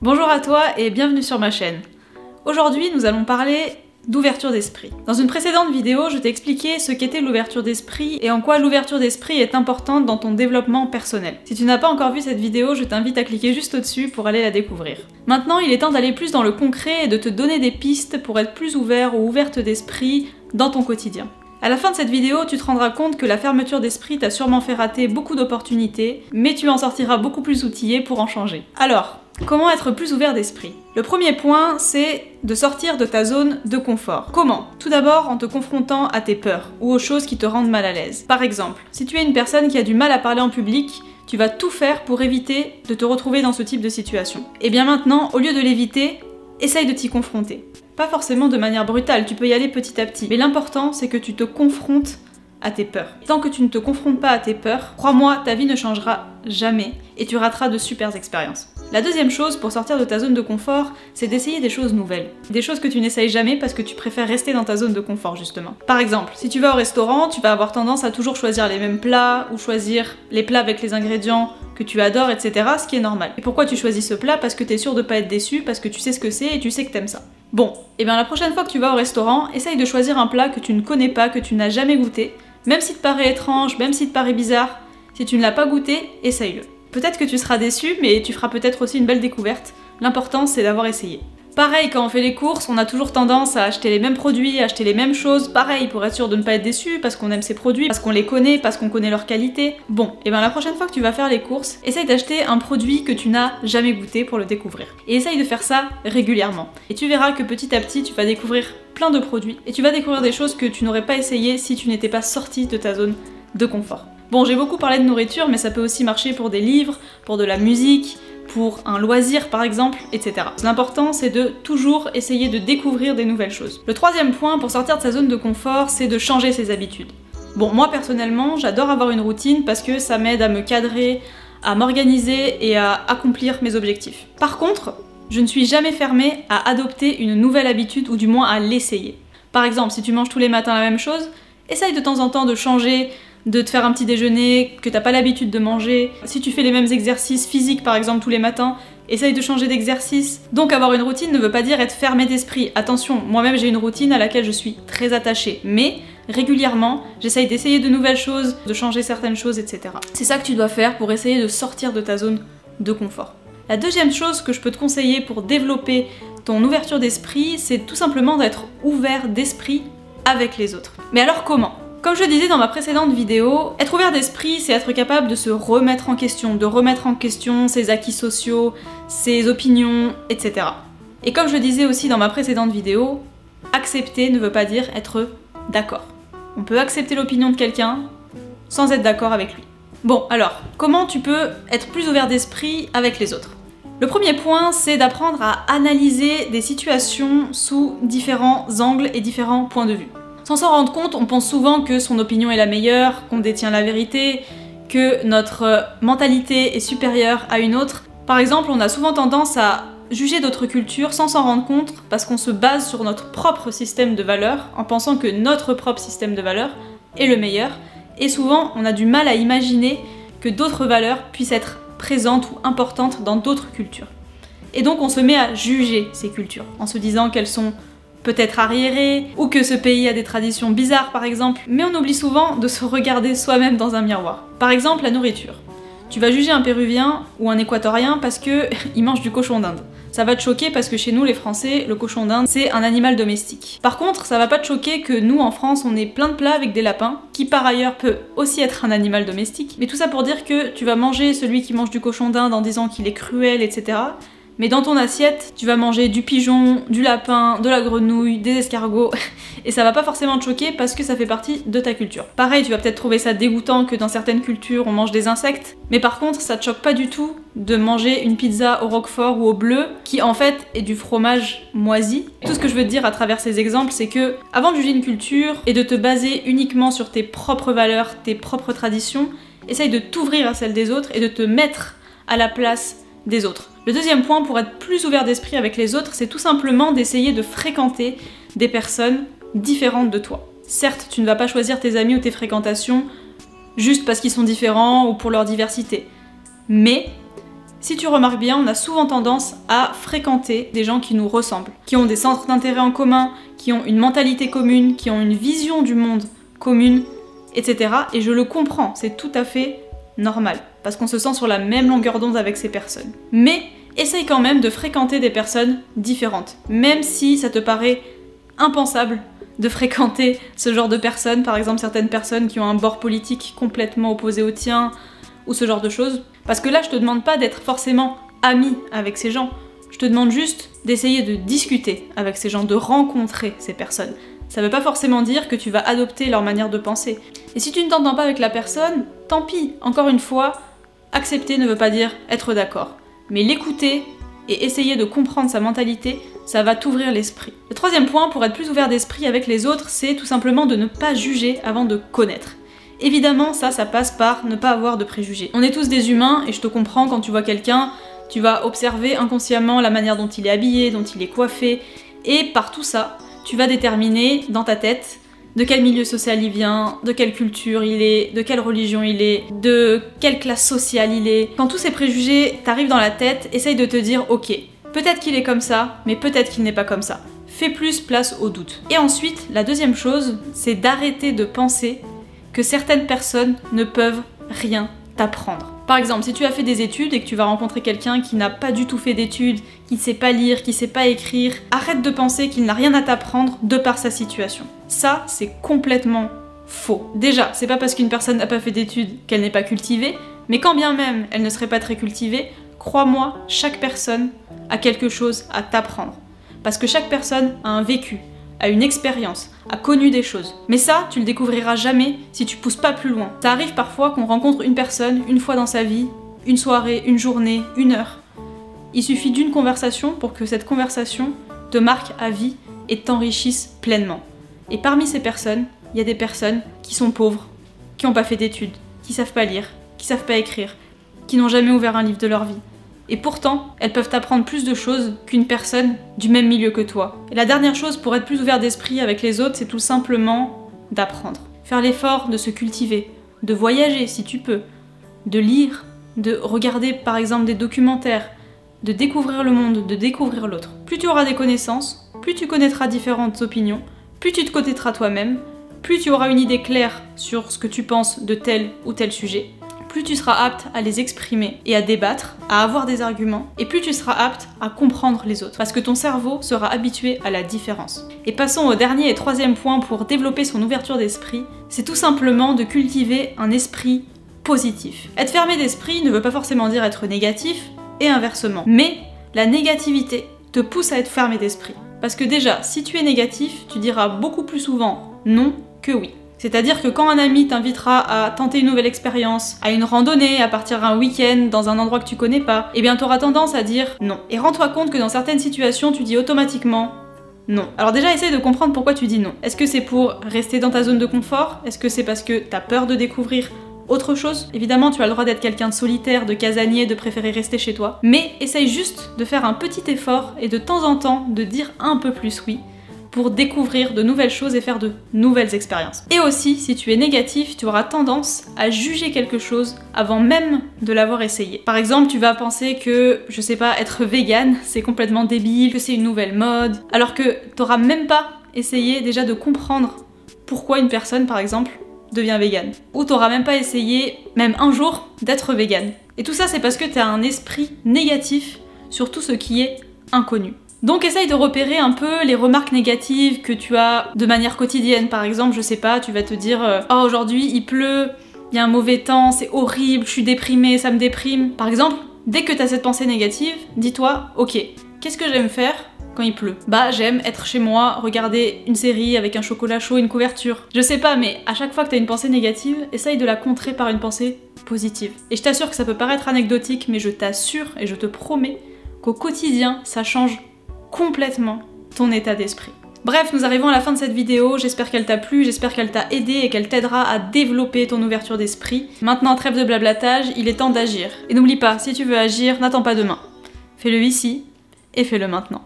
Bonjour à toi et bienvenue sur ma chaîne. Aujourd'hui, nous allons parler d'ouverture d'esprit. Dans une précédente vidéo, je t'ai expliqué ce qu'était l'ouverture d'esprit et en quoi l'ouverture d'esprit est importante dans ton développement personnel. Si tu n'as pas encore vu cette vidéo, je t'invite à cliquer juste au-dessus pour aller la découvrir. Maintenant, il est temps d'aller plus dans le concret et de te donner des pistes pour être plus ouvert ou ouverte d'esprit dans ton quotidien. À la fin de cette vidéo, tu te rendras compte que la fermeture d'esprit t'a sûrement fait rater beaucoup d'opportunités, mais tu en sortiras beaucoup plus outillé pour en changer. Alors, comment être plus ouvert d'esprit? Le premier point, c'est de sortir de ta zone de confort. Comment? Tout d'abord en te confrontant à tes peurs ou aux choses qui te rendent mal à l'aise. Par exemple, si tu es une personne qui a du mal à parler en public, tu vas tout faire pour éviter de te retrouver dans ce type de situation. Et bien maintenant, au lieu de l'éviter, essaye de t'y confronter. Pas forcément de manière brutale, tu peux y aller petit à petit. Mais l'important, c'est que tu te confrontes à tes peurs. Tant que tu ne te confrontes pas à tes peurs, crois-moi, ta vie ne changera jamais et tu rateras de super expériences. La deuxième chose pour sortir de ta zone de confort, c'est d'essayer des choses nouvelles. Des choses que tu n'essayes jamais parce que tu préfères rester dans ta zone de confort justement. Par exemple, si tu vas au restaurant, tu vas avoir tendance à toujours choisir les mêmes plats ou choisir les plats avec les ingrédients que tu adores, etc. Ce qui est normal. Et pourquoi tu choisis ce plat? Parce que t'es sûr de pas être déçu, parce que tu sais ce que c'est et tu sais que t'aimes ça. Bon, et bien la prochaine fois que tu vas au restaurant, essaye de choisir un plat que tu ne connais pas, que tu n'as jamais goûté, même s'il te paraît étrange, même s'il te paraît bizarre, si tu ne l'as pas goûté, essaye-le. Peut-être que tu seras déçu, mais tu feras peut-être aussi une belle découverte. L'important, c'est d'avoir essayé. Pareil, quand on fait les courses, on a toujours tendance à acheter les mêmes produits, à acheter les mêmes choses, pareil, pour être sûr de ne pas être déçu, parce qu'on aime ces produits, parce qu'on les connaît, parce qu'on connaît leur qualité. Bon, et bien la prochaine fois que tu vas faire les courses, essaye d'acheter un produit que tu n'as jamais goûté pour le découvrir. Et essaye de faire ça régulièrement. Et tu verras que petit à petit, tu vas découvrir plein de produits, et tu vas découvrir des choses que tu n'aurais pas essayé si tu n'étais pas sorti de ta zone de confort. Bon, j'ai beaucoup parlé de nourriture, mais ça peut aussi marcher pour des livres, pour de la musique, pour un loisir par exemple, etc. L'important c'est de toujours essayer de découvrir des nouvelles choses. Le troisième point pour sortir de sa zone de confort, c'est de changer ses habitudes. Bon, moi personnellement, j'adore avoir une routine parce que ça m'aide à me cadrer, à m'organiser et à accomplir mes objectifs. Par contre, je ne suis jamais fermée à adopter une nouvelle habitude ou du moins à l'essayer. Par exemple, si tu manges tous les matins la même chose, essaye de temps en temps de changer, de te faire un petit déjeuner que t'as pas l'habitude de manger. Si tu fais les mêmes exercices physiques par exemple tous les matins, essaye de changer d'exercice. Donc avoir une routine ne veut pas dire être fermé d'esprit. Attention, moi-même j'ai une routine à laquelle je suis très attachée, mais régulièrement, j'essaye d'essayer de nouvelles choses, de changer certaines choses, etc. C'est ça que tu dois faire pour essayer de sortir de ta zone de confort. La deuxième chose que je peux te conseiller pour développer ton ouverture d'esprit, c'est tout simplement d'être ouvert d'esprit avec les autres. Mais alors comment ? Comme je le disais dans ma précédente vidéo, être ouvert d'esprit, c'est être capable de se remettre en question, de remettre en question ses acquis sociaux, ses opinions, etc. Et comme je le disais aussi dans ma précédente vidéo, accepter ne veut pas dire être d'accord. On peut accepter l'opinion de quelqu'un sans être d'accord avec lui. Bon, alors, comment tu peux être plus ouvert d'esprit avec les autres? Le premier point, c'est d'apprendre à analyser des situations sous différents angles et différents points de vue. Sans s'en rendre compte, on pense souvent que son opinion est la meilleure, qu'on détient la vérité, que notre mentalité est supérieure à une autre. Par exemple, on a souvent tendance à juger d'autres cultures sans s'en rendre compte parce qu'on se base sur notre propre système de valeurs en pensant que notre propre système de valeurs est le meilleur. Et souvent, on a du mal à imaginer que d'autres valeurs puissent être présentes ou importantes dans d'autres cultures. Et donc on se met à juger ces cultures en se disant qu'elles sont peut-être arriéré, ou que ce pays a des traditions bizarres par exemple, mais on oublie souvent de se regarder soi-même dans un miroir. Par exemple, la nourriture. Tu vas juger un Péruvien ou un Équatorien parce que il mange du cochon d'Inde. Ça va te choquer parce que chez nous les Français, le cochon d'Inde c'est un animal domestique. Par contre, ça va pas te choquer que nous en France on ait plein de plats avec des lapins, qui par ailleurs peut aussi être un animal domestique, mais tout ça pour dire que tu vas manger celui qui mange du cochon d'Inde en disant qu'il est cruel, etc. Mais dans ton assiette, tu vas manger du pigeon, du lapin, de la grenouille, des escargots, et ça va pas forcément te choquer parce que ça fait partie de ta culture. Pareil, tu vas peut-être trouver ça dégoûtant que dans certaines cultures on mange des insectes, mais par contre ça te choque pas du tout de manger une pizza au roquefort ou au bleu, qui en fait est du fromage moisi. Tout ce que je veux te dire à travers ces exemples, c'est que avant de juger une culture et de te baser uniquement sur tes propres valeurs, tes propres traditions, essaye de t'ouvrir à celles des autres et de te mettre à la place des autres. Le deuxième point pour être plus ouvert d'esprit avec les autres, c'est tout simplement d'essayer de fréquenter des personnes différentes de toi. Certes, tu ne vas pas choisir tes amis ou tes fréquentations juste parce qu'ils sont différents ou pour leur diversité, mais Si tu remarques bien, on a souvent tendance à fréquenter des gens qui nous ressemblent, qui ont des centres d'intérêt en commun, qui ont une mentalité commune, qui ont une vision du monde commune, etc. Et je le comprends, c'est tout à fait normal, parce qu'on se sent sur la même longueur d'onde avec ces personnes. Mais essaye quand même de fréquenter des personnes différentes, même si ça te paraît impensable de fréquenter ce genre de personnes, par exemple certaines personnes qui ont un bord politique complètement opposé au tien, ou ce genre de choses. Parce que là, je te demande pas d'être forcément ami avec ces gens, je te demande juste d'essayer de discuter avec ces gens, de rencontrer ces personnes. Ça veut pas forcément dire que tu vas adopter leur manière de penser. Et si tu ne t'entends pas avec la personne, tant pis. Encore une fois, accepter ne veut pas dire être d'accord. Mais l'écouter et essayer de comprendre sa mentalité, ça va t'ouvrir l'esprit. Le troisième point, pour être plus ouvert d'esprit avec les autres, c'est tout simplement de ne pas juger avant de connaître. Évidemment, ça passe par ne pas avoir de préjugés. On est tous des humains, et je te comprends, quand tu vois quelqu'un, tu vas observer inconsciemment la manière dont il est habillé, dont il est coiffé, et par tout ça, tu vas déterminer dans ta tête de quel milieu social il vient, de quelle culture il est, de quelle religion il est, de quelle classe sociale il est. Quand tous ces préjugés t'arrivent dans la tête, essaye de te dire ok, peut-être qu'il est comme ça, mais peut-être qu'il n'est pas comme ça. Fais plus place au doute. Et ensuite, la deuxième chose, c'est d'arrêter de penser que certaines personnes ne peuvent rien t'apprendre. Par exemple, si tu as fait des études et que tu vas rencontrer quelqu'un qui n'a pas du tout fait d'études, qui ne sait pas lire, qui ne sait pas écrire, arrête de penser qu'il n'a rien à t'apprendre de par sa situation. Ça, c'est complètement faux. Déjà, c'est pas parce qu'une personne n'a pas fait d'études qu'elle n'est pas cultivée, mais quand bien même elle ne serait pas très cultivée, crois-moi, chaque personne a quelque chose à t'apprendre. Parce que chaque personne a un vécu, a une expérience, a connu des choses. Mais ça, tu le découvriras jamais si tu pousses pas plus loin. Ça arrive parfois qu'on rencontre une personne une fois dans sa vie, une soirée, une journée, une heure. Il suffit d'une conversation pour que cette conversation te marque à vie et t'enrichisse pleinement. Et parmi ces personnes, il y a des personnes qui sont pauvres, qui n'ont pas fait d'études, qui savent pas lire, qui savent pas écrire, qui n'ont jamais ouvert un livre de leur vie. Et pourtant, elles peuvent t'apprendre plus de choses qu'une personne du même milieu que toi. Et la dernière chose pour être plus ouvert d'esprit avec les autres, c'est tout simplement d'apprendre. Faire l'effort de se cultiver, de voyager si tu peux, de lire, de regarder par exemple des documentaires, de découvrir le monde, de découvrir l'autre. Plus tu auras des connaissances, plus tu connaîtras différentes opinions, plus tu te connaîtras toi-même, plus tu auras une idée claire sur ce que tu penses de tel ou tel sujet, plus tu seras apte à les exprimer et à débattre, à avoir des arguments, et plus tu seras apte à comprendre les autres, parce que ton cerveau sera habitué à la différence. Et passons au dernier et troisième point pour développer son ouverture d'esprit, c'est tout simplement de cultiver un esprit positif. Être fermé d'esprit ne veut pas forcément dire être négatif, et inversement. Mais la négativité te pousse à être fermé d'esprit. Parce que déjà, si tu es négatif, tu diras beaucoup plus souvent non que oui. C'est-à-dire que quand un ami t'invitera à tenter une nouvelle expérience, à une randonnée, à partir un week-end dans un endroit que tu connais pas, eh bien t'auras tendance à dire non. Et rends-toi compte que dans certaines situations, tu dis automatiquement non. Alors déjà, essaye de comprendre pourquoi tu dis non. Est-ce que c'est pour rester dans ta zone de confort? Est-ce que c'est parce que t'as peur de découvrir autre chose? Évidemment, tu as le droit d'être quelqu'un de solitaire, de casanier, de préférer rester chez toi. Mais essaye juste de faire un petit effort et de temps en temps de dire un peu plus oui, pour découvrir de nouvelles choses et faire de nouvelles expériences. Et aussi, si tu es négatif, tu auras tendance à juger quelque chose avant même de l'avoir essayé. Par exemple, tu vas penser que, je sais pas, être vegan, c'est complètement débile, que c'est une nouvelle mode, alors que t'auras même pas essayé déjà de comprendre pourquoi une personne, par exemple, devient vegan. Ou t'auras même pas essayé, même un jour, d'être vegan. Et tout ça, c'est parce que t'as un esprit négatif sur tout ce qui est inconnu. Donc essaye de repérer un peu les remarques négatives que tu as de manière quotidienne. Par exemple, je sais pas, tu vas te dire oh aujourd'hui il pleut, il y a un mauvais temps, c'est horrible, je suis déprimée, ça me déprime. Par exemple, dès que tu as cette pensée négative, dis-toi ok, qu'est-ce que j'aime faire quand il pleut? Bah j'aime être chez moi, regarder une série avec un chocolat chaud et une couverture. Je sais pas, mais à chaque fois que t'as une pensée négative, essaye de la contrer par une pensée positive. Et je t'assure que ça peut paraître anecdotique, mais je t'assure et je te promets qu'au quotidien, ça change complètement ton état d'esprit. Bref, nous arrivons à la fin de cette vidéo, j'espère qu'elle t'a plu, j'espère qu'elle t'a aidé et qu'elle t'aidera à développer ton ouverture d'esprit. Maintenant, trêve de blablatage, il est temps d'agir. Et n'oublie pas, si tu veux agir, n'attends pas demain. Fais-le ici et fais-le maintenant.